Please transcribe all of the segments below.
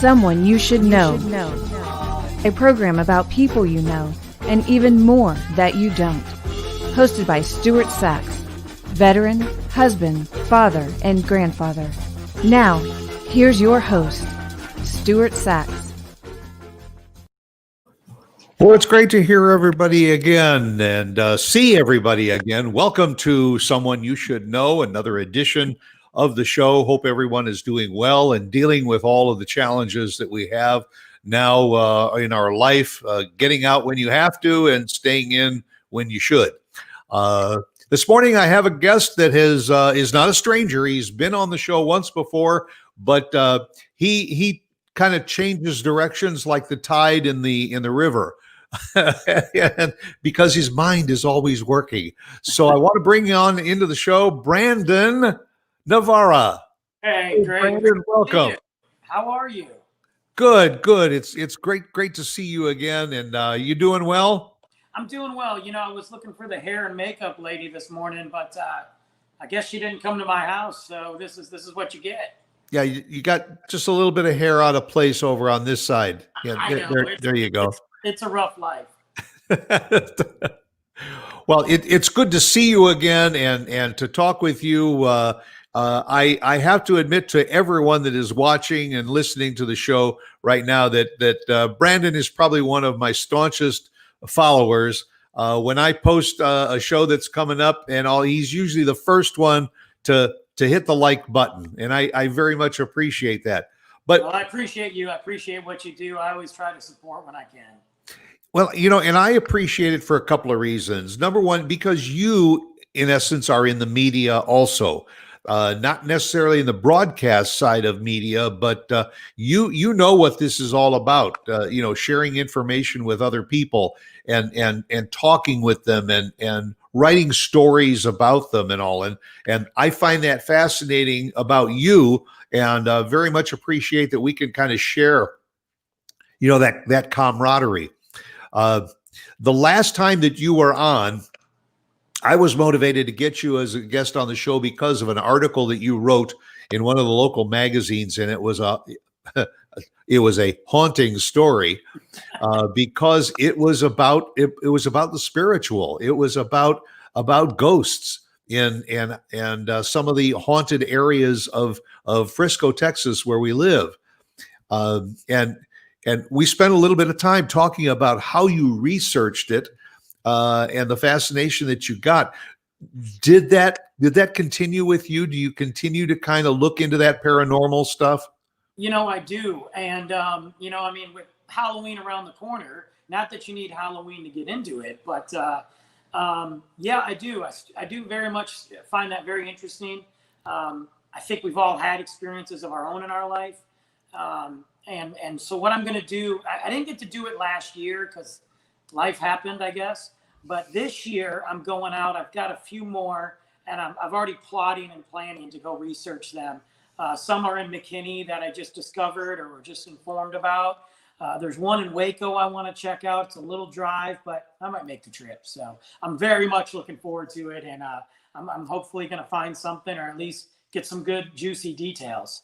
Someone You Should Know. A program about people you know and even more that you don't. Hosted by Stuart Sachs, veteran, husband, father, and grandfather. Now, here's your host, Stuart Sachs. Well, it's great to hear everybody again and see everybody again. Welcome to Someone You Should Know, another edition of the show. Hope everyone is doing well and dealing with all of the challenges that we have now in our life, getting out when you have to and staying in when you should. This morning, I have a guest that is not a stranger. He's been on the show once before, but he kind of changes directions like the tide in the river. And because his mind is always working. So I want to bring on into the show Brandon Navarra. Hey, great. Brandon, welcome. How are you? Good. It's great to see you again. And you doing well? I'm doing well. You know, I was looking for the hair and makeup lady this morning, but I guess she didn't come to my house. So this is what you get. Yeah, you got just a little bit of hair out of place over on this side. Yeah, I know. There you go. It's a rough life. Well, it's good to see you again and to talk with you. I have to admit to everyone that is watching and listening to the show right now that Brandon is probably one of my staunchest followers. When I post a show that's coming up, he's usually the first one to hit the like button, and I very much appreciate that. But well, I appreciate you. I appreciate what you do. I always try to support when I can. Well, and I appreciate it for a couple of reasons. Number one, because you, in essence, are in the media also. Not necessarily in the broadcast side of media, but you know what this is all about. Sharing information with other people and talking with them and writing stories about them and all. And I find that fascinating about you, and very much appreciate that we can kind of share, that camaraderie. The last time that you were on, I was motivated to get you as a guest on the show because of an article that you wrote in one of the local magazines, and it was a haunting story because it was about the spiritual. It was about ghosts and some of the haunted areas of Frisco, Texas, where we live, and we spent a little bit of time talking about how you researched it and the fascination that you got. Did that continue with you? Do you continue to kind of look into that paranormal stuff? I do. And, with Halloween around the corner, not that you need Halloween to get into it, but yeah, I do. I do very much find that very interesting. I think we've all had experiences of our own in our life. And so what I'm going to do, I didn't get to do it last year because life happened, I guess. But this year I'm going out. I've got a few more, and I've already plotting and planning to go research them. Some are in McKinney that I just discovered or were just informed about. There's one in Waco I want to check out. It's a little drive, but I might make the trip. So I'm very much looking forward to it. And I'm hopefully going to find something or at least get some good, juicy details.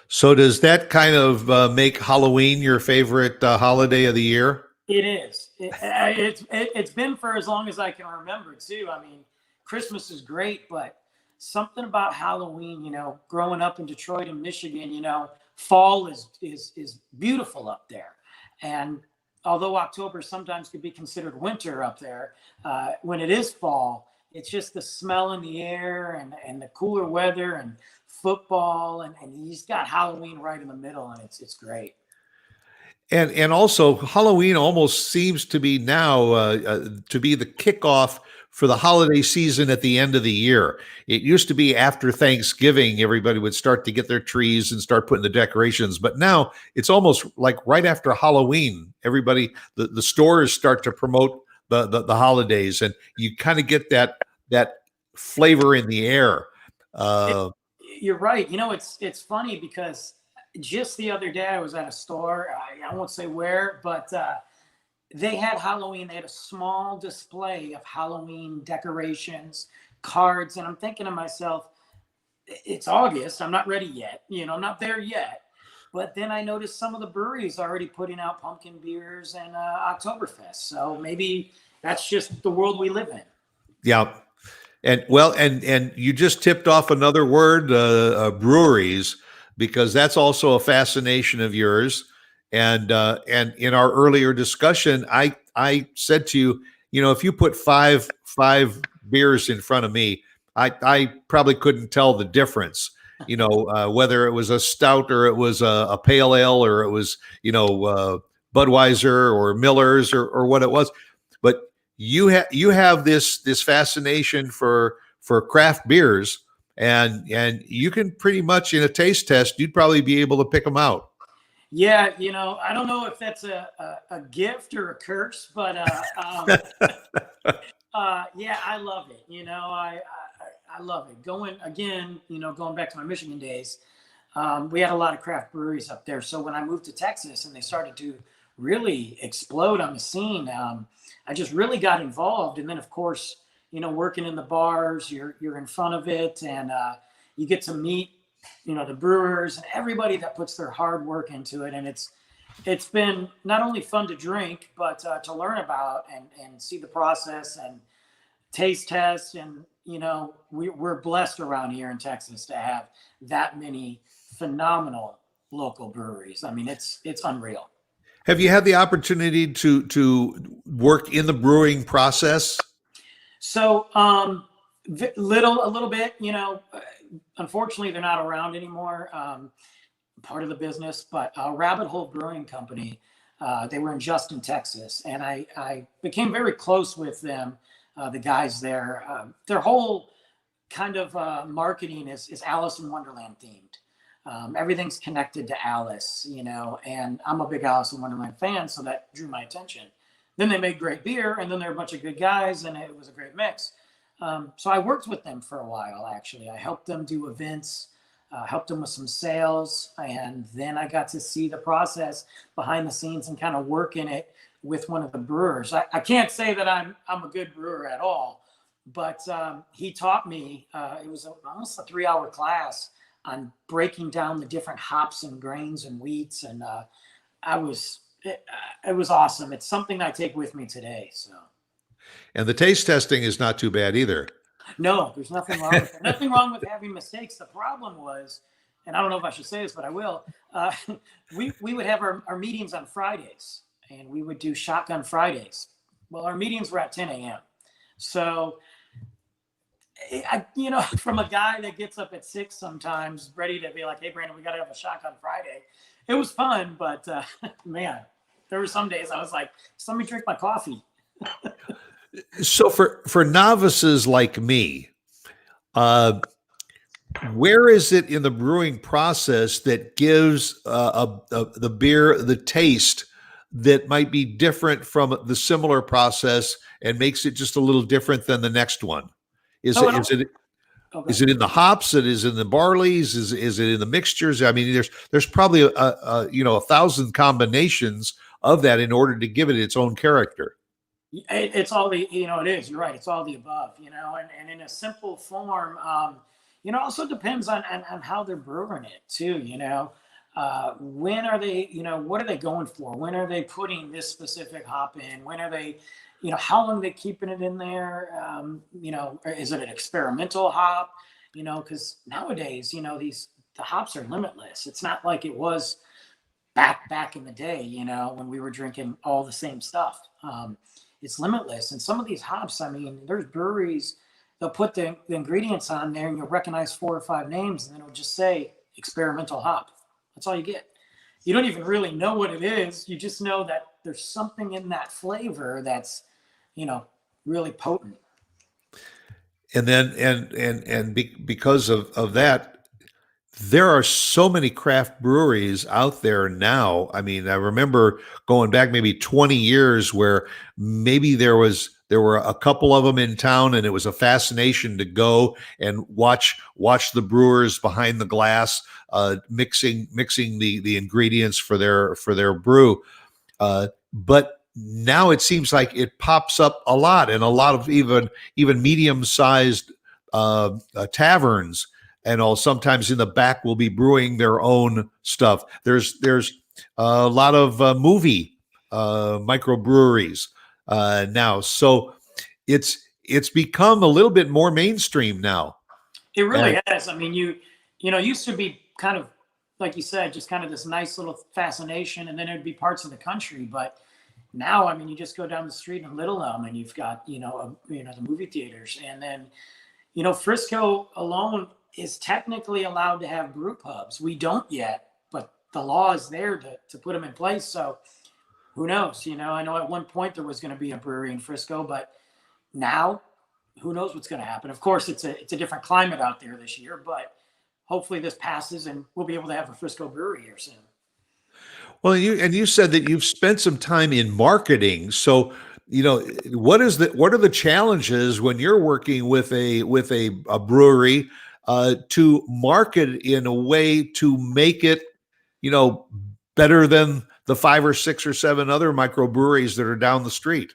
So does that kind of make Halloween your favorite holiday of the year? It is. It's been for as long as I can remember, too. I mean, Christmas is great, but something about Halloween, growing up in Detroit and Michigan, fall is beautiful up there. And although October sometimes could be considered winter up there, when it is fall, it's just the smell in the air and the cooler weather and football. And you just got Halloween right in the middle, and it's great. And also Halloween almost seems to be now to be the kickoff for the holiday season at the end of the year. It used to be after Thanksgiving, everybody would start to get their trees and start putting the decorations. But now it's almost like right after Halloween, the stores start to promote the holidays, and you kind of get that flavor in the air. You're right. It's funny because just the other day I was at a store. I won't say where, but they had Halloween. They had a small display of Halloween decorations, cards, and I'm thinking to myself, it's August. I'm not ready yet. I'm not there yet. But then I noticed some of the breweries already putting out pumpkin beers and Oktoberfest. So maybe that's just the world we live in. Yeah. And well, and you just tipped off another word, breweries, because that's also a fascination of yours. And in our earlier discussion, I said to you, if you put five beers in front of me, I probably couldn't tell the difference. Whether it was a stout or it was a pale ale or it was Budweiser or Miller's or what it was, but you have this fascination for craft beers, and you can pretty much, in a taste test, you'd probably be able to pick them out. Yeah, I don't know if that's a gift or a curse, but yeah, I love it. I love it. Going back to my Michigan days, we had a lot of craft breweries up there. So when I moved to Texas and they started to really explode on the scene, I just really got involved. And then, of course, working in the bars, you're in front of it, and you get to meet, the brewers and everybody that puts their hard work into it. And it's been not only fun to drink, but to learn about and see the process and taste test. And, we're blessed around here in Texas to have that many phenomenal local breweries. I mean, it's unreal. Have you had the opportunity to work in the brewing process? So, a little bit, unfortunately they're not around anymore. Part of the business, but Rabbit Hole Brewing Company, they were in Justin, Texas. And I became very close with them, the guys there. Their whole kind of marketing is Alice in Wonderland themed. Everything's connected to Alice, and I'm a big Alice in Wonderland fan, so that drew my attention. Then they made great beer, and then they're a bunch of good guys, and it was a great mix. So I worked with them for a while, actually. I helped them do events, helped them with some sales, and then I got to see the process behind the scenes and kind of work in it with one of the brewers. I can't say that I'm a good brewer at all, but he taught me, it was almost a 3-hour class on breaking down the different hops and grains and wheats. And it was awesome. It's something I take with me today. So. And the taste testing is not too bad either. No, there's nothing wrong with it. Nothing wrong with having mistakes. The problem was, and I don't know if I should say this, but I will, we would have our meetings on Fridays, and we would do Shotgun Fridays. Well, our meetings were at 10 a.m. So, from a guy that gets up at 6 sometimes, ready to be like, hey, Brandon, we got to have a Shotgun Friday. It was fun, but man, there were some days I was like, just let me drink my coffee. So for novices like me, where is it in the brewing process that gives the beer the taste that might be different from the similar process and makes it just a little different than the next one? Is it in the hops? Is it in the barleys? Is it in the mixtures? I mean, there's probably a 1,000 combinations of that in order to give it its own character. It's all the, it is, you're right. It's all the above, and in a simple form, also depends on how they're brewing it too, when are they, what are they going for? When are they putting this specific hop in? When are they, how long are they keeping it in there? Is it an experimental hop? Because nowadays, the hops are limitless. It's not like it was back in the day, when we were drinking all the same stuff. It's limitless. And some of these hops, I mean, there's breweries, they'll put the ingredients on there and you'll recognize 4 or 5 names, and then it'll just say experimental hop. That's all you get. You don't even really know what it is. You just know that there's something in that flavor that's, really potent. And then, because of that, there are so many craft breweries out there now. I mean, I remember going back maybe 20 years where maybe there were a couple of them in town, and it was a fascination to go and watch the brewers behind the glass, mixing the ingredients for their brew. But now it seems like it pops up a lot, and a lot of even medium-sized taverns and all. Sometimes in the back will be brewing their own stuff. There's a lot of movie microbreweries now, so it's become a little bit more mainstream now. It really has. I mean, used to be kind of, like you said, just kind of this nice little fascination, and then it'd be parts of the country. But now, I mean, you just go down the street in Little Elm, and you've got the movie theaters, and then Frisco alone is technically allowed to have brew pubs. We don't yet, but the law is there to put them in place. So who knows? I know at one point there was going to be a brewery in Frisco, but now who knows what's going to happen. Of course, it's a different climate out there this year, but hopefully this passes and we'll be able to have a Frisco brewery here soon. Well, you said that you've spent some time in marketing. So, what are the challenges when you're working with a brewery to market in a way to make it, better than the 5 or 6 or 7 other microbreweries that are down the street?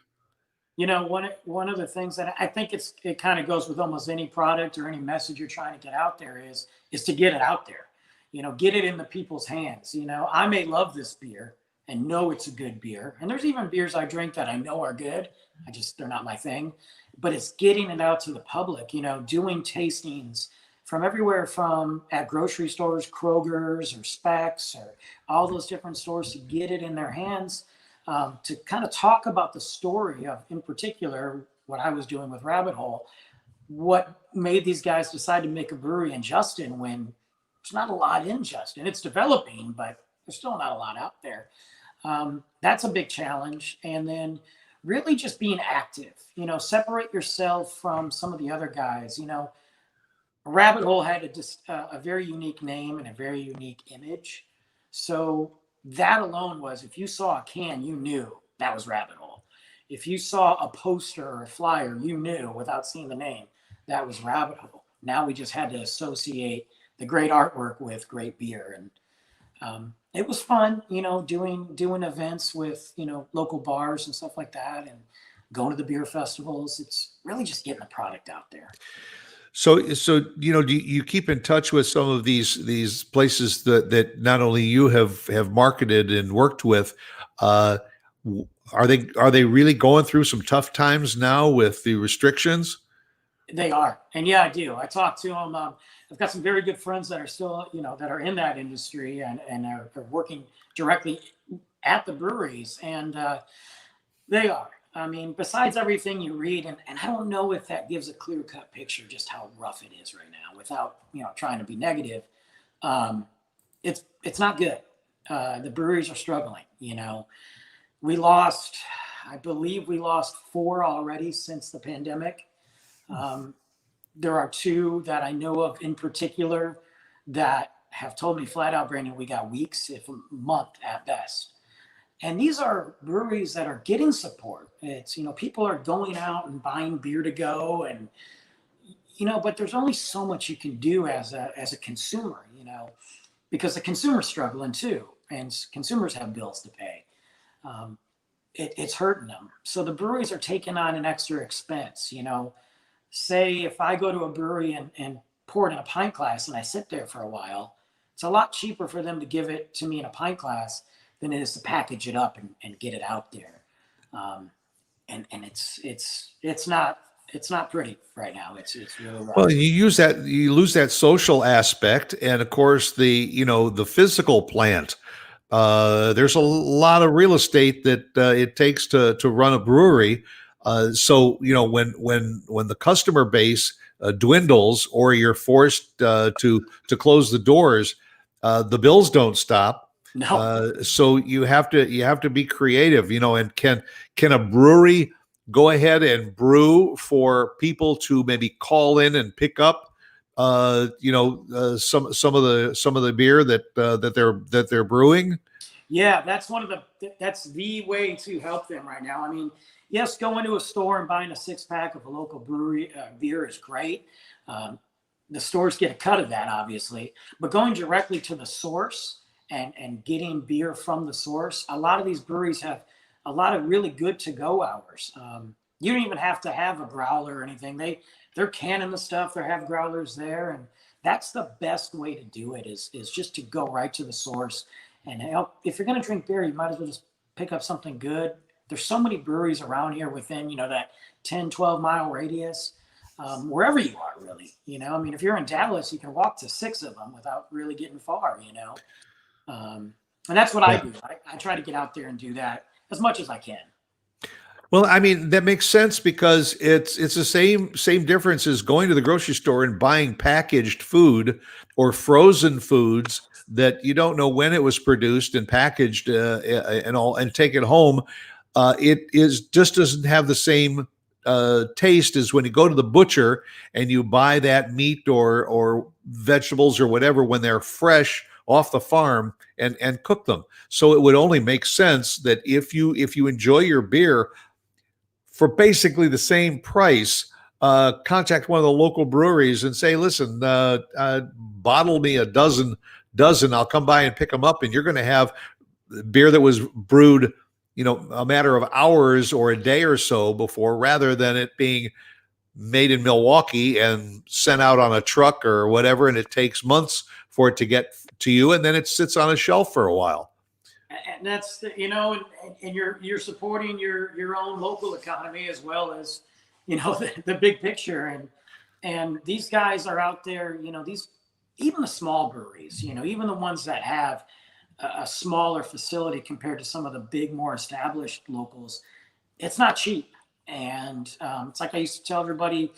One of the things that I think it kind of goes with almost any product or any message you're trying to get out there is to get it out there, get it in the people's hands. I may love this beer and know it's a good beer. And there's even beers I drink that I know are good. They're not my thing, but it's getting it out to the public, doing tastings from everywhere from at grocery stores, Kroger's or Specs or all those different stores to get it in their hands. To kind of talk about the story of, in particular, what I was doing with Rabbit Hole, what made these guys decide to make a brewery in Justin when there's not a lot in Justin. It's developing, but there's still not a lot out there. That's a big challenge. And then really just being active, separate yourself from some of the other guys. Rabbit Hole had a very unique name and a very unique image. So that alone was, if you saw a can, you knew that was Rabbit Hole. If you saw a poster or a flyer, you knew without seeing the name that was Rabbit Hole. Now we just had to associate the great artwork with great beer. And it was fun, doing events with, local bars and stuff like that, and going to the beer festivals. It's really just getting the product out there. So do you keep in touch with some of these places that not only you have marketed and worked with? Are they really going through some tough times now with the restrictions? They are, and yeah, I do. I talk to them. I've got some very good friends that are still, that are in that industry and are working directly at the breweries, and they are. I mean, besides everything you read, and I don't know if that gives a clear-cut picture just how rough it is right now without, trying to be negative. It's not good. The breweries are struggling, I believe we lost 4 already since the pandemic. There are 2 that I know of in particular that have told me flat out, Brandon, we got weeks, if a month at best. And these are breweries that are getting support. It's, people are going out and buying beer to go, and, but there's only so much you can do as a consumer, because the consumer's struggling too, and consumers have bills to pay. It's hurting them. So the breweries are taking on an extra expense, Say if I go to a brewery and pour it in a pint glass and I sit there for a while, it's a lot cheaper for them to give it to me in a pint glass than it is to package it up and get it out there. And it's not pretty right now. It's really rough. Well, you lose that social aspect, and of course the physical plant. There's a lot of real estate that it takes to run a brewery. So when the customer base dwindles, or you're forced to close the doors, the bills don't stop. No. So you have to be creative, and can a brewery go ahead and brew for people to maybe call in and pick up, some of the beer that they're brewing? Yeah, that's the way to help them right now. I mean, yes, going to a store and buying a 6-pack of a local brewery beer is great. The stores get a cut of that, obviously, but going directly to the source and getting beer from the source, a lot of these breweries have a lot of really good to-go hours. You don't even have to have a growler or anything. They're canning the stuff. They have growlers there, and that's the best way to do it is just to go right to the source. And if you're going to drink beer, you might as well just pick up something good. There's so many breweries around here within, that 10, 12-mile radius, wherever you are, really. I mean, if you're in Dallas, you can walk to 6 of them without really getting far, And that's what I do. I try to get out there and do that as much as I can. Well, I mean, that makes sense because it's the same difference as going to the grocery store and buying packaged food or frozen foods that you don't know when it was produced and packaged and take it home. It just doesn't have the same taste as when you go to the butcher and you buy that meat or vegetables or whatever when they're fresh off the farm and cook them. So it would only make sense that if you enjoy your beer for basically the same price, contact one of the local breweries and say, listen, bottle me a dozen. I'll come by and pick them up, and you're going to have beer that was brewed, a matter of hours or a day or so before, rather than it being made in Milwaukee and sent out on a truck or whatever, and it takes months for it to get to you, and then it sits on a shelf for a while. And that's and you're supporting your own local economy as well as the big picture, and these guys are out there, these, even the small breweries, even the ones that have a smaller facility compared to some of the big, more established locals, it's not cheap. And it's like I used to tell everybody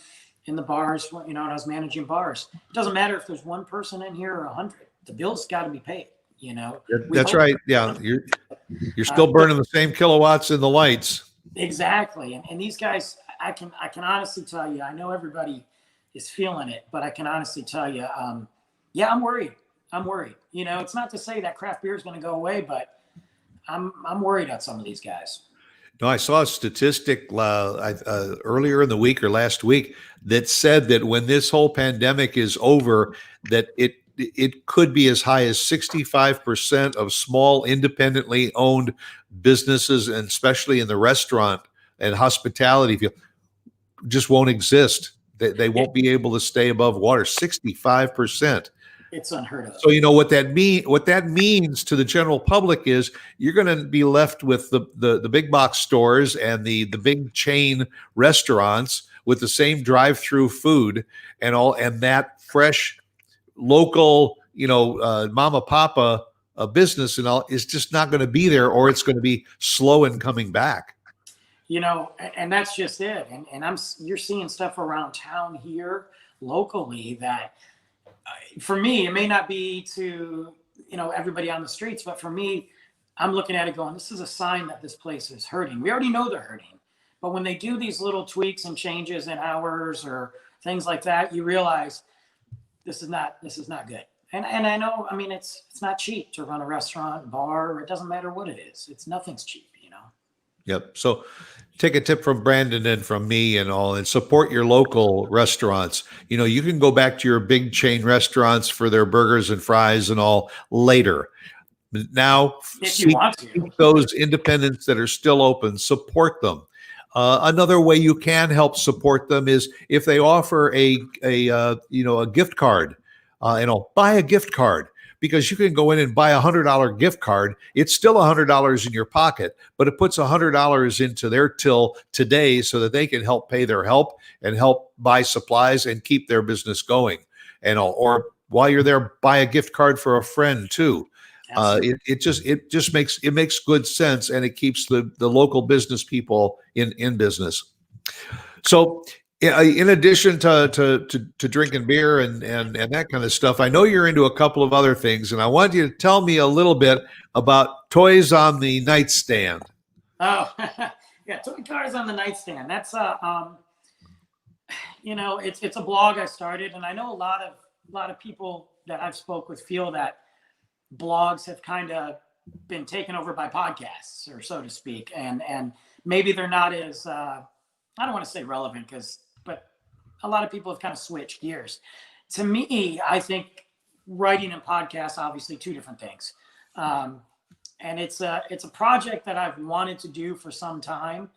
in the bars, when I was managing bars, it doesn't matter if there's one person in here or 100, the bill's got to be paid. That's right. Yeah, you're still burning the same kilowatts in the lights. Exactly, and these guys, I can honestly tell you, I know everybody is feeling it, but I can honestly tell you, yeah, I'm worried. It's not to say that craft beer is going to go away, but I'm worried about some of these guys. No, I saw a statistic earlier in the week or last week that said that when this whole pandemic is over, that it could be as high as 65% of small independently owned businesses, and especially in the restaurant and hospitality field, just won't exist. They won't be able to stay above water. 65%. It's unheard of. So what that means to the general public is you're going to be left with the big box stores and the big chain restaurants with the same drive-through food and that fresh local, mama papa business and all is just not going to be there, or it's going to be slow in coming back. And that's just it. And you're seeing stuff around town here locally that, for me, it may not be to, everybody on the streets, but for me, I'm looking at it going, this is a sign that this place is hurting. We already know they're hurting, but when they do these little tweaks and changes in hours or things like that, you realize this is not good. And I know, I mean, it's not cheap to run a restaurant, bar, it doesn't matter what it is. Nothing's cheap, Yep. So take a tip from Brandon and from me and support your local restaurants. You can go back to your big chain restaurants for their burgers and fries and all later. But now, if you want to, those independents that are still open, support them. Another way you can help support them is if they offer a gift card, buy a gift card. Because you can go in and buy $100 gift card. It's still $100 in your pocket, but it puts $100 into their till today so that they can help pay their help and help buy supplies and keep their business going. Or while you're there, buy a gift card for a friend too. It makes good sense, and it keeps the local business people in business. So, in addition to drinking beer and that kind of stuff, I know you're into a couple of other things, and I want you to tell me a little bit about Toys on the Nightstand. Oh, yeah, Toy Cars on the Nightstand. That's it's a blog I started, and I know a lot of people that I've spoke with feel that blogs have kind of been taken over by podcasts, or so to speak, and maybe they're not as I don't want to say relevant but a lot of people have kind of switched gears. To me, I think writing and podcasts, obviously two different things. And it's a project that I've wanted to do for some time,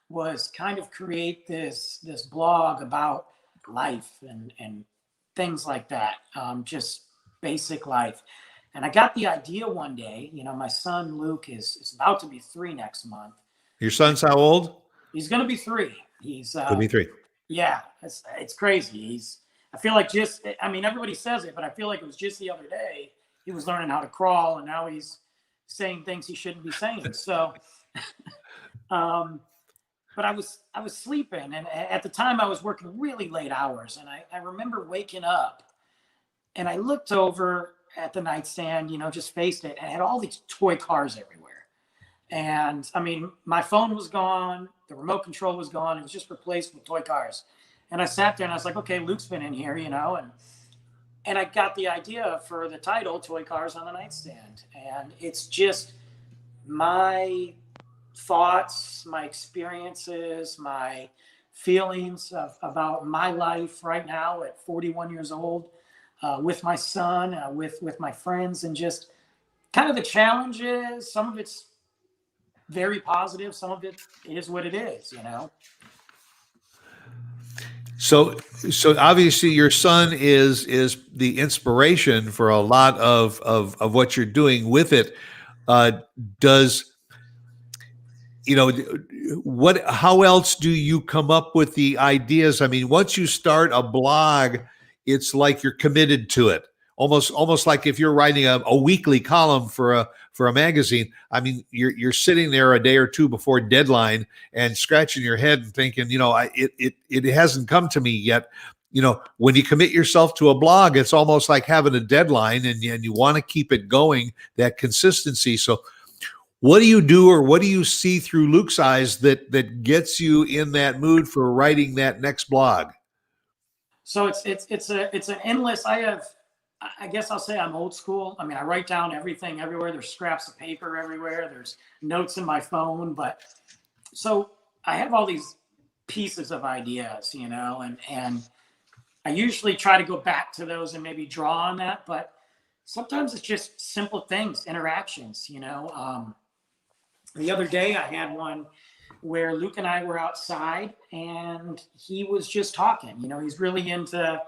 was kind of create this blog about life and things like that, just basic life. And I got the idea one day. My son Luke is about to be 3 next month. Your son's how old? He's going to be 3. He's Could be 3. Yeah, it's crazy. I feel like everybody says it, but I feel like it was just the other day he was learning how to crawl, and now he's saying things he shouldn't be saying. So, but I was sleeping, and at the time I was working really late hours, and I remember waking up, and I looked over at the nightstand, just faced it, and it had all these toy cars everywhere. And my phone was gone, the remote control was gone, it was just replaced with toy cars. And I sat there and I was like, okay, Luke's been in here, and I got the idea for the title, Toy Cars on the Nightstand. And it's just my thoughts, my experiences, my feelings about my life right now at 41 years old, with my son, with my friends, and just kind of the challenges. Some of it's very positive, some of it is what it is. So obviously your son is the inspiration for a lot of what you're doing with it. How else do you come up with the ideas? Once you start a blog, it's like you're committed to it. Almost like if you're writing a weekly column for a magazine. You're sitting there a day or two before deadline and scratching your head and thinking, it hasn't come to me yet. When you commit yourself to a blog, it's almost like having a deadline, and you want to keep it going, that consistency. So what do you do, or what do you see through Luke's eyes that gets you in that mood for writing that next blog? So it's an endless. I guess I'll say I'm old school. I write down everything everywhere. There's scraps of paper everywhere. There's notes in my phone. But so I have all these pieces of ideas, and I usually try to go back to those and maybe draw on that. But sometimes it's just simple things, interactions, The other day I had one where Luke and I were outside, and he was just talking. He's really into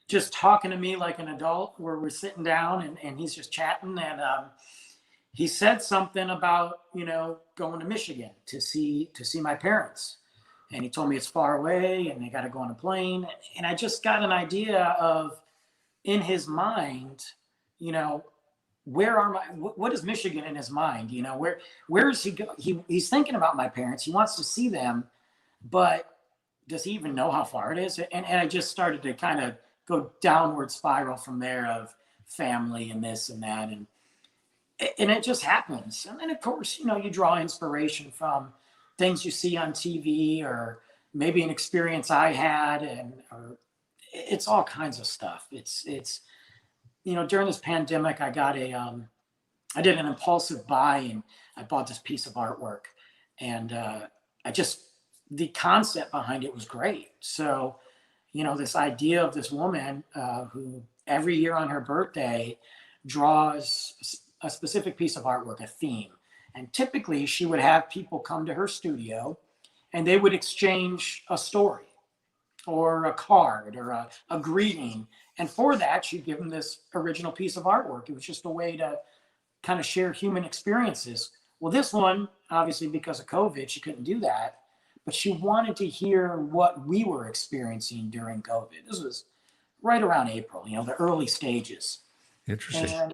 just talking to me like an adult, where we're sitting down and he's just chatting. And he said something about, going to Michigan to see my parents. And he told me it's far away and they got to go on a plane. And I just got an idea of, in his mind, what is Michigan in his mind? Where is he go? He's thinking about my parents. He wants to see them, but does he even know how far it is? And I just started to kind of go downward spiral from there, of family and this and that. And it just happens. And then of course, you draw inspiration from things you see on TV, or maybe an experience I had, or it's all kinds of stuff. It's during this pandemic, I did an impulsive buy, and I bought this piece of artwork, and the concept behind it was great. So, this idea of this woman who every year on her birthday draws a specific piece of artwork, a theme. And typically she would have people come to her studio and they would exchange a story or a card or a greeting. And for that, she'd give them this original piece of artwork. It was just a way to kind of share human experiences. Well, this one, obviously because of COVID, she couldn't do that. But she wanted to hear what we were experiencing during COVID. This was right around April, the early stages. Interesting. And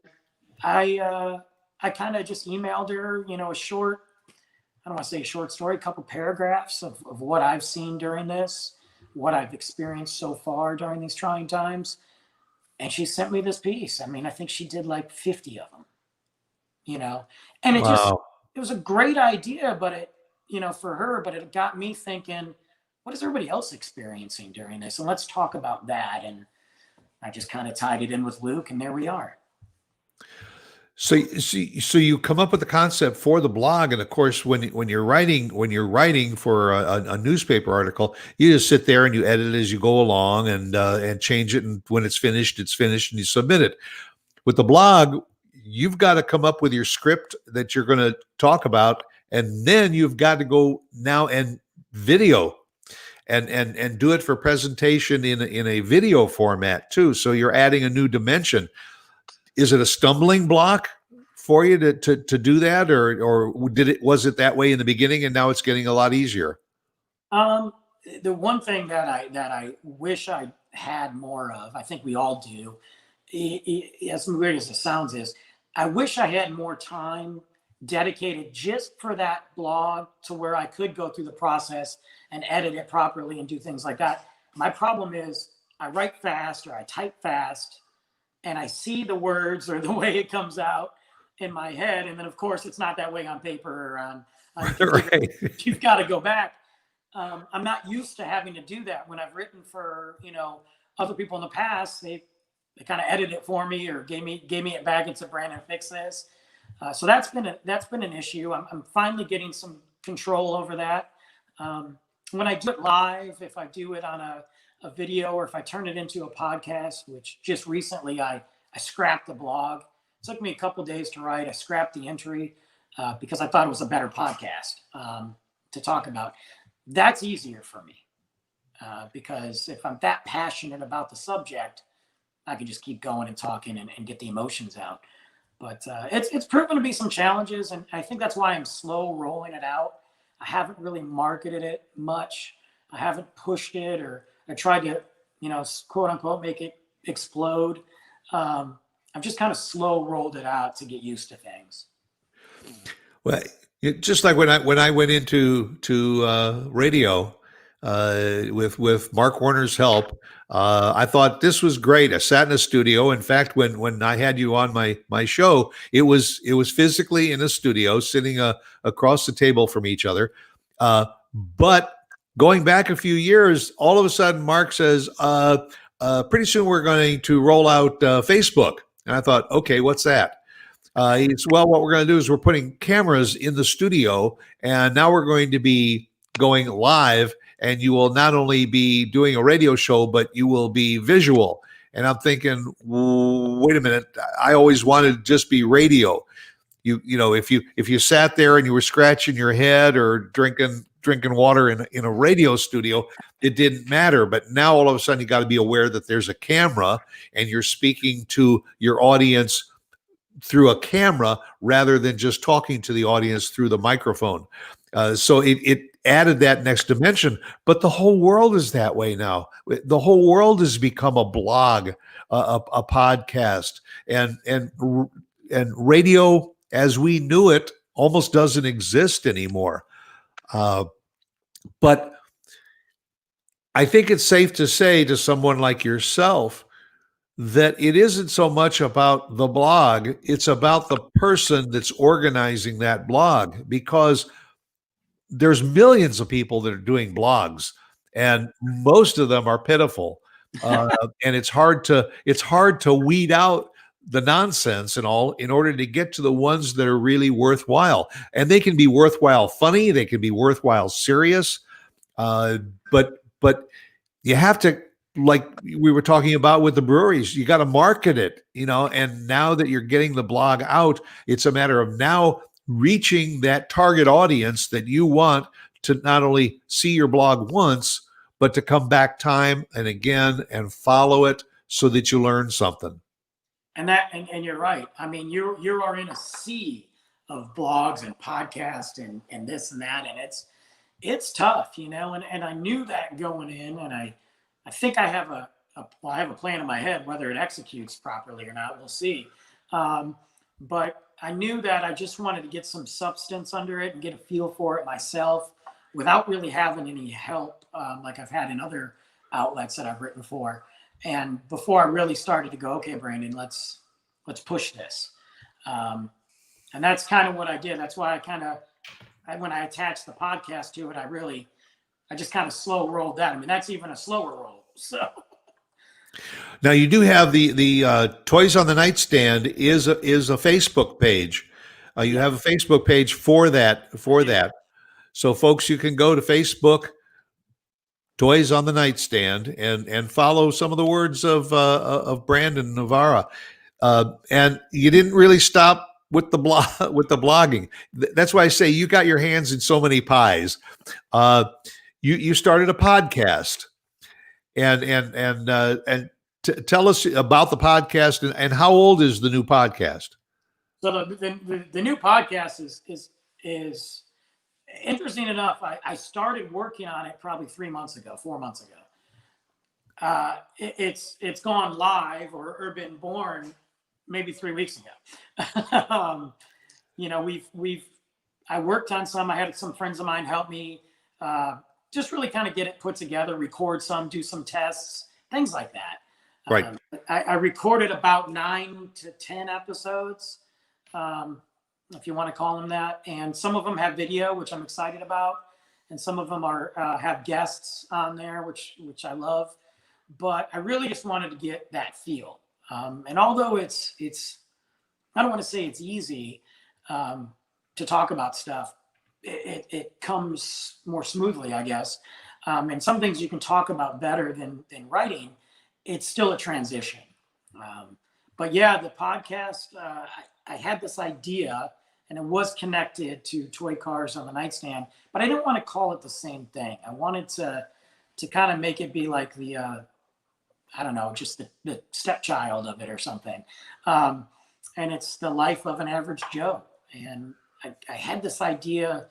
I kind of just emailed her, a short, I don't want to say a short story, a couple paragraphs of what I've seen during this, what I've experienced so far during these trying times. And she sent me this piece. I think she did like 50 of them, and it it was a great idea, but it, for her, but it got me thinking, what is everybody else experiencing during this? And let's talk about that. And I just kind of tied it in with Luke, and there we are. So you come up with the concept for the blog, and of course, when you're writing for a newspaper article, you just sit there and you edit it as you go along, and change it. And when it's finished, and you submit it. With the blog, you've got to come up with your script that you're going to talk about. And then you've got to go now and video. and do it for presentation in a video format too. So you're adding a new dimension. Is it a stumbling block for you to do that, or was it that way in the beginning and now it's getting a lot easier? The one thing that I wish I had more of, I think we all do, as weird as it sounds, is I wish I had more time dedicated just for that blog to where I could go through the process and edit it properly and do things like that. My problem is I write fast or I type fast and I see the words or the way it comes out in my head. And then of course it's not that way on paper or on Right. You've got to go back. I'm not used to having to do that. When I've written for, other people in the past, they kind of edited it for me or gave me it back and said, Brandon, fix this. So that's been an issue. I'm finally getting some control over that. When I do it live, if I do it on a video or if I turn it into a podcast, which just recently I scrapped the blog. It took me a couple of days to write. I scrapped the entry because I thought it was a better podcast to talk about. That's easier for me because if I'm that passionate about the subject, I can just keep going and talking and get the emotions out. But it's proven to be some challenges, and I think that's why I'm slow rolling it out. I haven't really marketed it much. I haven't pushed it or tried to, quote unquote, make it explode. I've just kind of slow rolled it out to get used to things. Well, just like when I went into radio with Mark Warner's help, I thought this was great. I sat in a studio. In fact, when I had you on my show, it was physically in a studio, sitting across the table from each other. But going back a few years, all of a sudden, Mark says, "Pretty soon we're going to roll out Facebook." And I thought, okay, what's that? He said, well, what we're going to do is we're putting cameras in the studio, and now we're going to be going live, and you will not only be doing a radio show, but you will be visual. And I'm thinking, wait a minute, I always wanted to just be radio. If you sat there and you were scratching your head or drinking water in a radio studio, it didn't matter. But now all of a sudden you got to be aware that there's a camera and you're speaking to your audience through a camera rather than just talking to the audience through the microphone. So it added that next dimension, but the whole world is that way now. The whole world has become a blog, a podcast, and radio as we knew it almost doesn't exist anymore. But I think it's safe to say to someone like yourself that it isn't so much about the blog, it's about the person that's organizing that blog, because there's millions of people that are doing blogs and most of them are pitiful. And it's hard to weed out the nonsense and all in order to get to the ones that are really worthwhile. And they can be worthwhile funny, they can be worthwhile serious. But you have to, like we were talking about with the breweries, you got to market it, and now that you're getting the blog out, it's a matter of now reaching that target audience that you want to not only see your blog once, but to come back time and again and follow it so that you learn something. And you're right. I mean, you are in a sea of blogs and podcasts and this and that, and it's tough, and I knew that going in, and I think I have a plan in my head. Whether it executes properly or not, we'll see. But I knew that I just wanted to get some substance under it and get a feel for it myself without really having any help like I've had in other outlets that I've written for. And before I really started to go, okay, Brandon, let's push this. And that's kind of what I did. That's why when I attached the podcast to it, I just kind of slow rolled that. I mean, that's even a slower roll. So now you do have the Toys on the Nightstand is a Facebook page. You have a Facebook page for that. So folks, you can go to Facebook, Toys on the Nightstand, and follow some of the words of Brandon Navarra. And you didn't really stop with the blogging. That's why I say you got your hands in so many pies. you started a podcast, and tell us about the podcast, and how old is the new podcast? So the new podcast is interesting enough. I started working on it probably 3 months ago, 4 months ago. It's gone live or been born maybe 3 weeks ago. You know, I worked on some. I had some friends of mine help me just really kind of get it put together, record some, do some tests, things like that. Right. I recorded about 9 to 10 episodes, if you want to call them that. And some of them have video, which I'm excited about. And some of them have guests on there, which I love. But I really just wanted to get that feel. And although it's I don't want to say it's easy to talk about stuff, it comes more smoothly, I guess. And some things you can talk about better than writing. It's still a transition. But yeah, the podcast, I had this idea, and it was connected to Toy Cars on the Nightstand, but I didn't want to call it the same thing. I wanted to kind of make it be like the, I don't know, just the stepchild of it or something. And it's the life of an average Joe. And I had this idea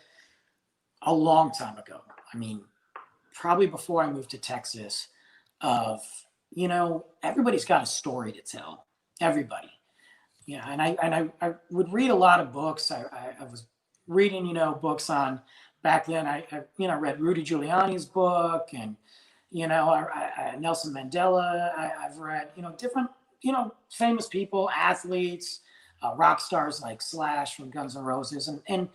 a long time ago. I mean, probably before I moved to Texas, of, you know, everybody's got a story to tell. Everybody. Yeah, and I would read a lot of books. I was reading, you know, books on, back then I read Rudy Giuliani's book, and, you know, I Nelson Mandela. I've read, you know, different, you know, famous people, athletes, rock stars like Slash from Guns N' Roses, and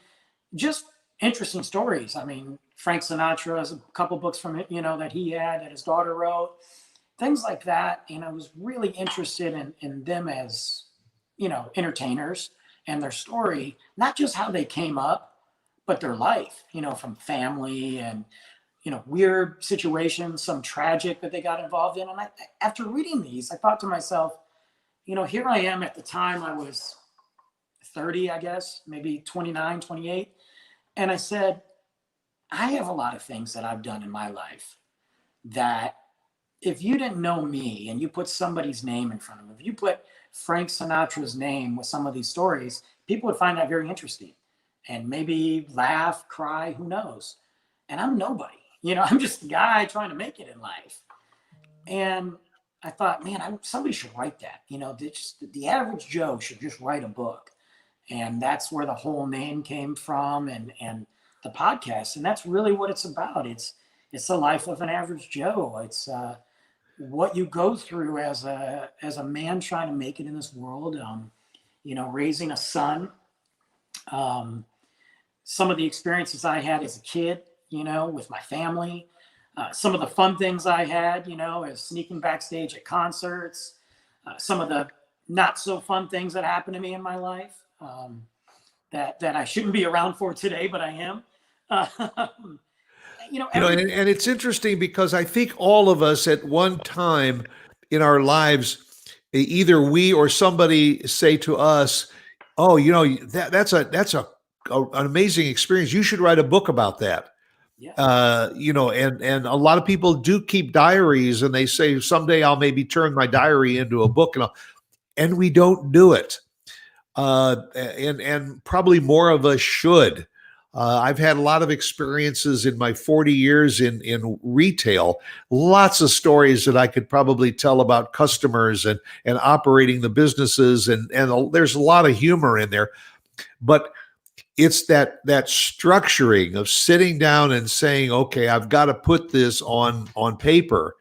just interesting stories. I mean, Frank Sinatra has a couple books from it, you know, that he had, that his daughter wrote, things like that. And I was really interested in them as, you know, entertainers and their story, not just how they came up, but their life, you know, from family and, you know, weird situations, some tragic that they got involved in. And after reading these, I thought to myself, you know, here I am. At the time I was 30, I guess, maybe 29, 28. And I said, I have a lot of things that I've done in my life that if you didn't know me and you put somebody's name in front of them, if you put Frank Sinatra's name with some of these stories, people would find that very interesting and maybe laugh, cry, who knows? And I'm nobody, you know, I'm just a guy trying to make it in life. And I thought, man, somebody should write that. You know, the average Joe should just write a book. And that's where the whole name came from, and the podcast. And that's really what it's about. It's the life of an average Joe. It's what you go through as a man trying to make it in this world. You know, raising a son. Some of the experiences I had as a kid, you know, with my family. Some of the fun things I had, you know, as sneaking backstage at concerts. Some of the not so fun things that happened to me in my life. That I shouldn't be around for today, but I am. You know, and it's interesting because I think all of us at one time in our lives, either we or somebody say to us, "Oh, you know, that's an amazing experience. You should write a book about that." Yeah. You know, and a lot of people do keep diaries, and they say someday I'll maybe turn my diary into a book, and we don't do it. And probably more of us should. I've had a lot of experiences in my 40 years in retail, lots of stories that I could probably tell about customers and operating the businesses. And there's a lot of humor in there, but it's that structuring of sitting down and saying, okay, I've got to put this on paper,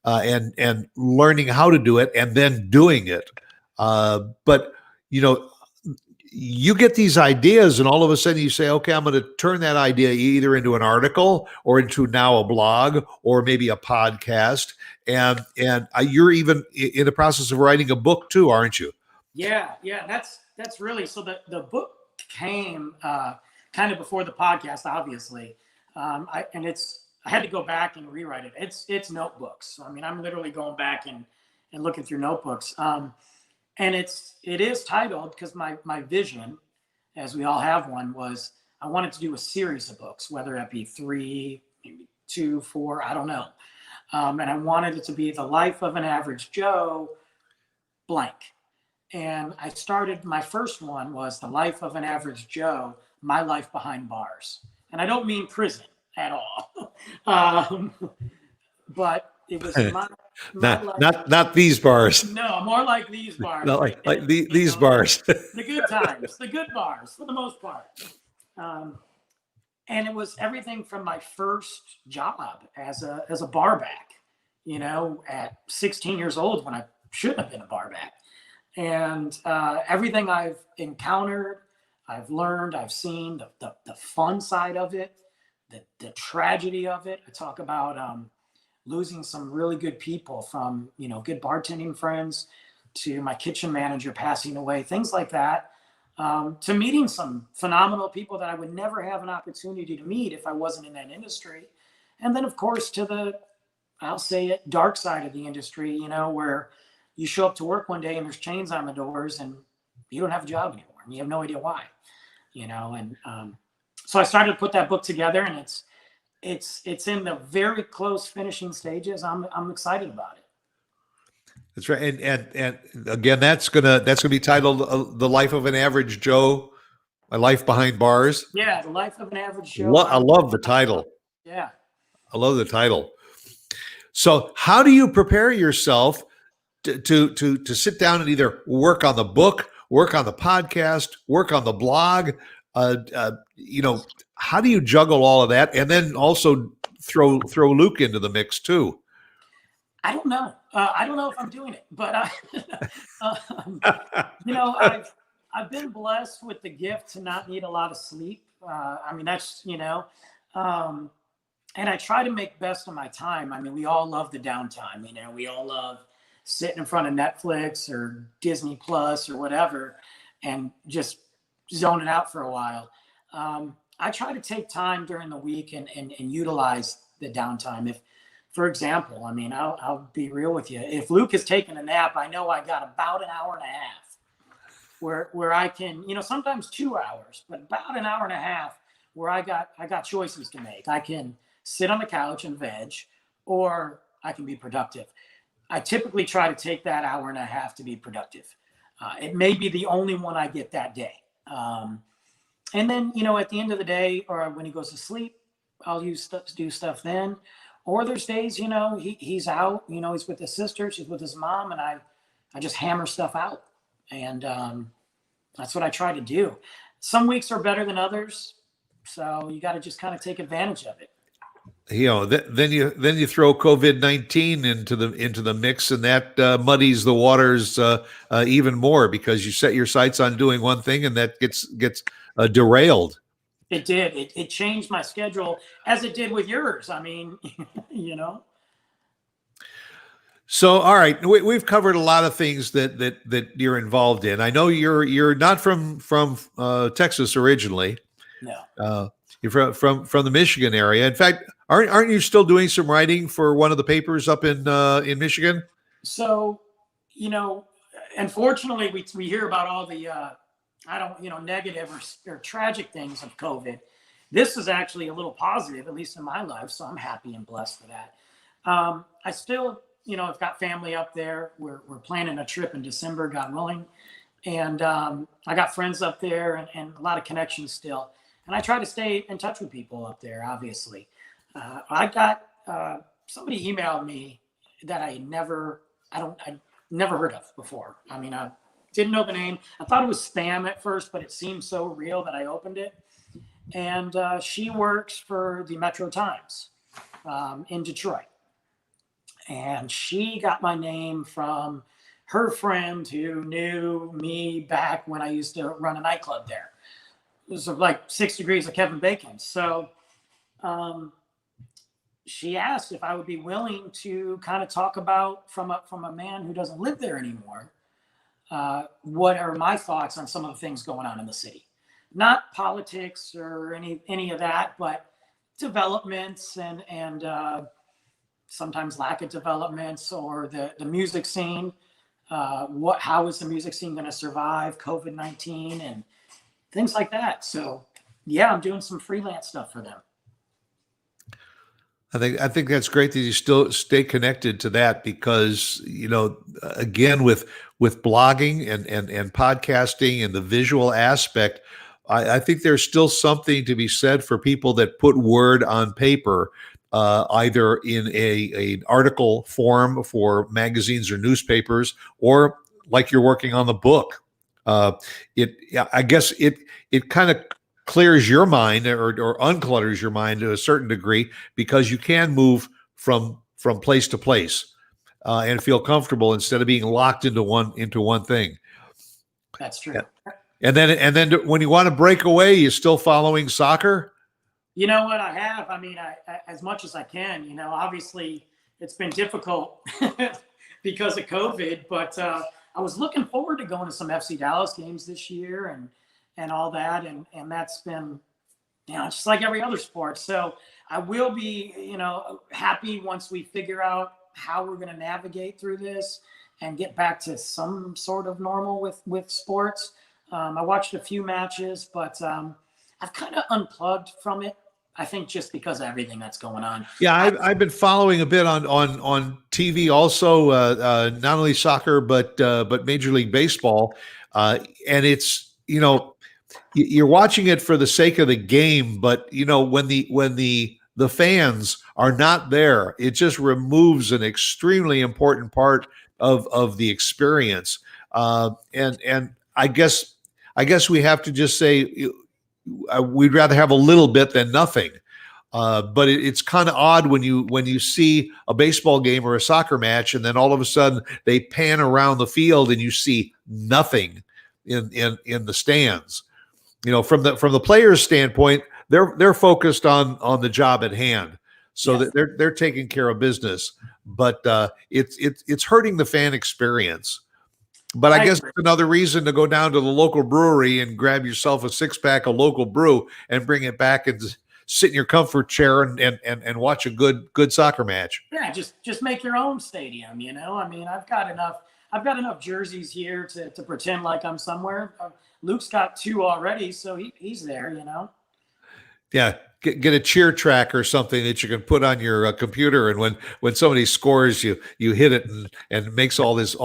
and learning how to do it and then doing it. But, you know, you get these ideas and all of a sudden you say, okay, I'm going to turn that idea either into an article or into now a blog or maybe a podcast. And you're even in the process of writing a book too, aren't you? Yeah. That's really, so the book came kind of before the podcast, obviously. I had to go back and rewrite it. It's notebooks. I mean, I'm literally going back and looking through notebooks. And it is titled, because my vision, as we all have one, was I wanted to do a series of books, whether it be 3, maybe to for, I don't know. And I wanted it to be the life of an average Joe blank. And I started, my first one was the life of an average Joe, my life behind bars. And I don't mean prison at all. But it was my life. Not these bars. No, more like these bars. Not like these bars. The good times, the good bars for the most part. And it was everything from my first job as a bar back, at 16 years old when I shouldn't have been a bar back. And everything I've encountered, I've learned, I've seen the fun side of it, the tragedy of it. I talk about losing some really good people, from good bartending friends to my kitchen manager passing away, things like that, to meeting some phenomenal people that I would never have an opportunity to meet if I wasn't in that industry. And then, of course, to the, I'll say it, dark side of the industry, where you show up to work one day and there's chains on the doors and you don't have a job anymore and you have no idea why, and so I started to put that book together, and it's in the very close finishing stages. I'm excited about it. That's right. And again, that's gonna be titled "The Life of an Average Joe: My Life Behind Bars." Yeah, the life of an average Joe. I love the title. Yeah, I love the title. So, how do you prepare yourself to sit down and either work on the book, work on the podcast, work on the blog? How do you juggle all of that, and then also throw Luke into the mix too? I don't know. I don't know if I'm doing it, but I've been blessed with the gift to not need a lot of sleep. That's and I try to make best of my time. I mean, we all love the downtime. We all love sitting in front of Netflix or Disney Plus or whatever, and just zoning out for a while. I try to take time during the week and utilize the downtime. If, for example, I'll be real with you. If Luke has taken a nap, I know I got about an hour and a half where I can, sometimes 2 hours, but about an hour and a half where I got choices to make. I can sit on the couch and veg, or I can be productive. I typically try to take that hour and a half to be productive. It may be the only one I get that day. And then, at the end of the day, or when he goes to sleep, I'll do stuff then. Or there's days, he's out, he's with his sisters, he's with his mom, and I just hammer stuff out. And that's what I try to do. Some weeks are better than others, so you got to just kind of take advantage of it. Then you throw COVID-19 into the mix, and that muddies the waters even more, because you set your sights on doing one thing and that gets derailed. It did. It changed my schedule, as it did with yours. So, all right, we've covered a lot of things that you're involved in. I know you're not from Texas originally. No. You're from the Michigan area. In fact, aren't you still doing some writing for one of the papers up in Michigan? So, unfortunately, we hear about all the negative or tragic things of COVID. This is actually a little positive, at least in my life. So I'm happy and blessed for that. I still, I've got family up there. We're planning a trip in December, God willing. And I got friends up there and a lot of connections still. And I try to stay in touch with people up there, obviously. I got somebody emailed me that I never heard of before. I didn't know the name. I thought it was spam at first, but it seemed so real that I opened it. And she works for the Metro Times in Detroit. And she got my name from her friend who knew me back when I used to run a nightclub there. It was like 6 Degrees of Kevin Bacon. So she asked if I would be willing to kind of talk about, from a man who doesn't live there anymore, what are my thoughts on some of the things going on in the city. Not politics or any of that, but developments and sometimes lack of developments, or the music scene. How is the music scene going to survive COVID-19 and things like that? So yeah, I'm doing some freelance stuff for them. I think that's great that you still stay connected to that because again with blogging and podcasting and the visual aspect, I think there's still something to be said for people that put word on paper, either in an article form for magazines or newspapers, or like you're working on the book. Uh, I guess it kind of clears your mind or unclutters your mind to a certain degree because you can move from place to place and feel comfortable instead of being locked into one thing. That's true. And then when you want to break away, you're still following soccer. You know what I have? I mean, I as much as I can. Obviously it's been difficult because of COVID, but I was looking forward to going to some FC Dallas games this year and all that, and that's been just like every other sport. So I will be happy once we figure out how we're going to navigate through this and get back to some sort of normal with sports. I watched a few matches, but I've kind of unplugged from it. I think just because of everything that's going on. Yeah, I've been following a bit on TV also, not only soccer but Major League Baseball, and it's you're watching it for the sake of the game, but when the fans are not there, it just removes an extremely important part of the experience. And I guess we have to just say we'd rather have a little bit than nothing. But it's kind of odd when you see a baseball game or a soccer match, and then all of a sudden they pan around the field and you see nothing in the stands. From the players' standpoint, they're focused on the job at hand, so Yes. that they're taking care of business. But it's hurting the fan experience. But I guess agree. it's another reason to go down to the local brewery and grab yourself a 6-pack of local brew and bring it back and sit in your comfort chair and watch a good soccer match. Yeah, just make your own stadium. I mean, I've got enough jerseys here to pretend like I'm somewhere. Luke's got 2 already, so he's there. Yeah, get a cheer track or something that you can put on your computer, and when somebody scores, you hit it and it makes all this.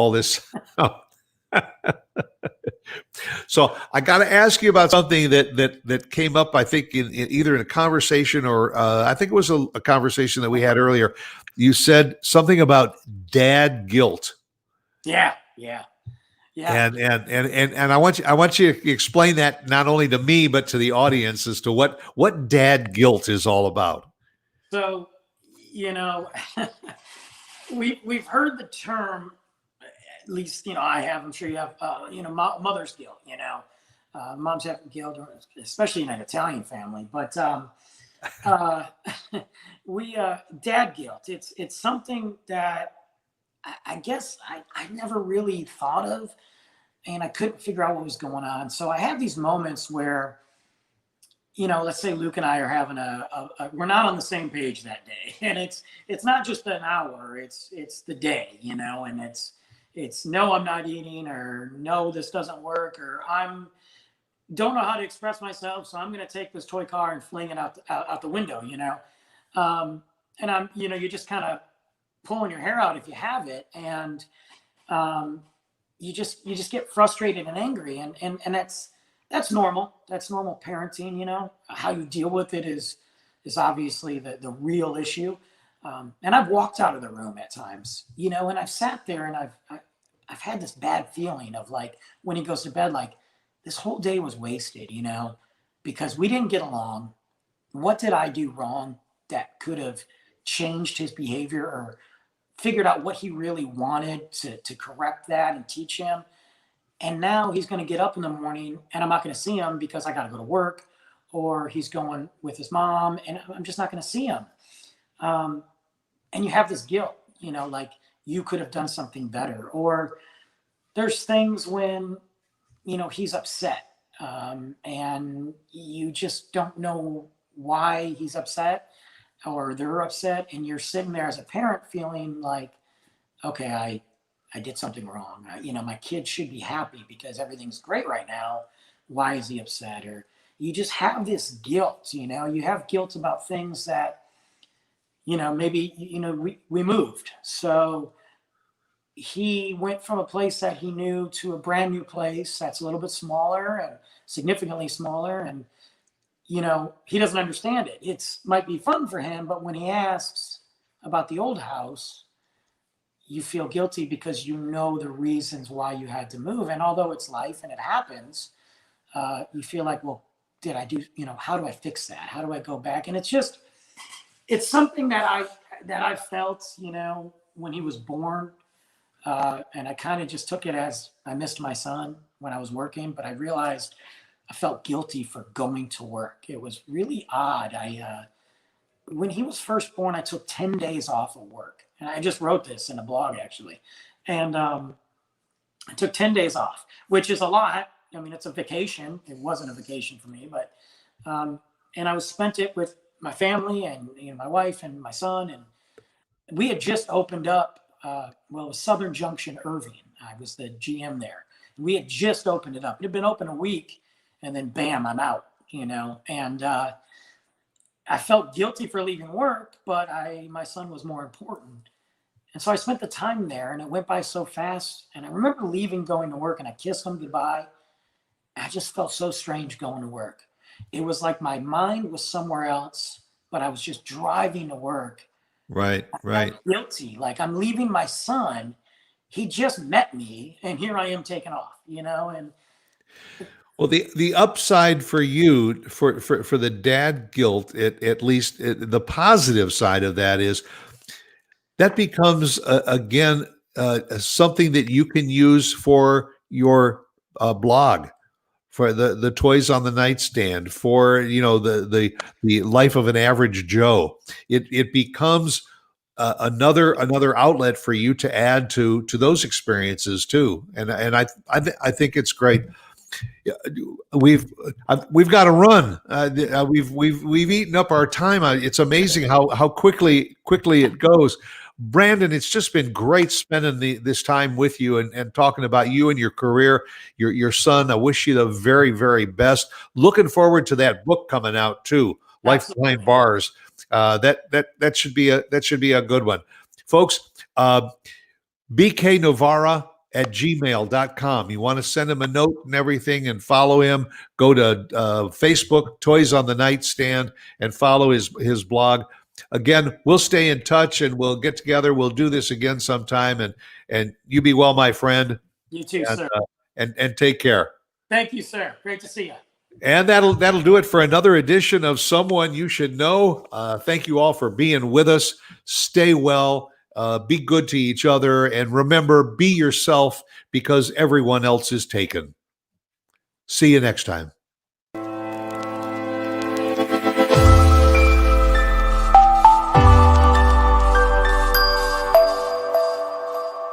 So I got to ask you about something that came up, I think, in either in a conversation or I think it was a conversation that we had earlier. You said something about dad guilt. Yeah. And I want you to explain that not only to me but to the audience as to what dad guilt is all about. So, we've heard the term. At least, I have. I'm sure you have. Mother's guilt. Moms have guilt, especially in an Italian family. But dad guilt. It's something that I guess I never really thought of, and I couldn't figure out what was going on. So I have these moments where, let's say Luke and I are having we're not on the same page that day, and it's not just an hour. It's the day, and it's no, I'm not eating, or no, this doesn't work, or don't know how to express myself, so I'm going to take this toy car and fling it out the window, and I'm, you're just kind of pulling your hair out if you have it, and you just get frustrated and angry, and that's normal. That's normal parenting. How you deal with it is obviously the real issue. And I've walked out of the room at times, and I've sat there and I've had this bad feeling of, like, when he goes to bed, like, this whole day was wasted, because we didn't get along. What did I do wrong that could have changed his behavior or figured out what he really wanted to correct that and teach him? And now he's going to get up in the morning and I'm not going to see him because I got to go to work, or he's going with his mom and I'm just not going to see him. And you have this guilt, like you could have done something better. Or there's things when, he's upset, and you just don't know why he's upset or they're upset. And you're sitting there as a parent feeling like, okay, I did something wrong. My kid should be happy because everything's great right now. Why is he upset? Or you just have this guilt, you have guilt about things that maybe, we moved. So he went from a place that he knew to a brand new place that's a little bit smaller and significantly smaller. And, he doesn't understand it. It's might be fun for him, but when he asks about the old house, you feel guilty because you know the reasons why you had to move. And although it's life and it happens, you feel like, well, did I do, how do I fix that? How do I go back? And it's something that I felt, when he was born. And I kind of just took it as I missed my son when I was working, but I realized I felt guilty for going to work. It was really odd. When he was first born, I took 10 days off of work. And I just wrote this in a blog, actually. And I took 10 days off, which is a lot. I mean, it's a vacation. It wasn't a vacation for me, but, and I spent it with my family and my wife and my son. And we had just opened up, it was Southern Junction, Irving. I was the GM there. We had just opened it up. It had been open a week, and then bam, I'm out, and I felt guilty for leaving work, but my son was more important. And so I spent the time there, and it went by so fast. And I remember leaving, going to work, and I kissed him goodbye. I just felt so strange going to work. It was like my mind was somewhere else, but I was just driving to work. Right. I felt guilty. Like I'm leaving my son. He just met me, and here I am taking off, and Well, the upside for you for the dad guilt, at least the positive side of that is that becomes again something that you can use for your blog, for the toys on the nightstand, for the life of an average Joe. It becomes another outlet for you to add to those experiences too, and I think it's great. We've got to run. We've eaten up our time. It's amazing how quickly it goes. Brandon, it's just been great spending this time with you and talking about you and your career, your son. I wish you the very, very best. Looking forward to that book coming out too, Life Behind Bars. That should be a good one, folks. BK Novara at gmail.com. You want to send him a note and everything and follow him, go to Facebook, Toys on the Nightstand, and follow his blog. Again, we'll stay in touch and we'll get together. We'll do this again sometime, and you be well, my friend. You too, sir. And take care. Thank you, sir. Great to see you. And that'll do it for another edition of Someone You Should Know. Thank you all for being with us. Stay well. Be good to each other, and remember, be yourself because everyone else is taken. See you next time.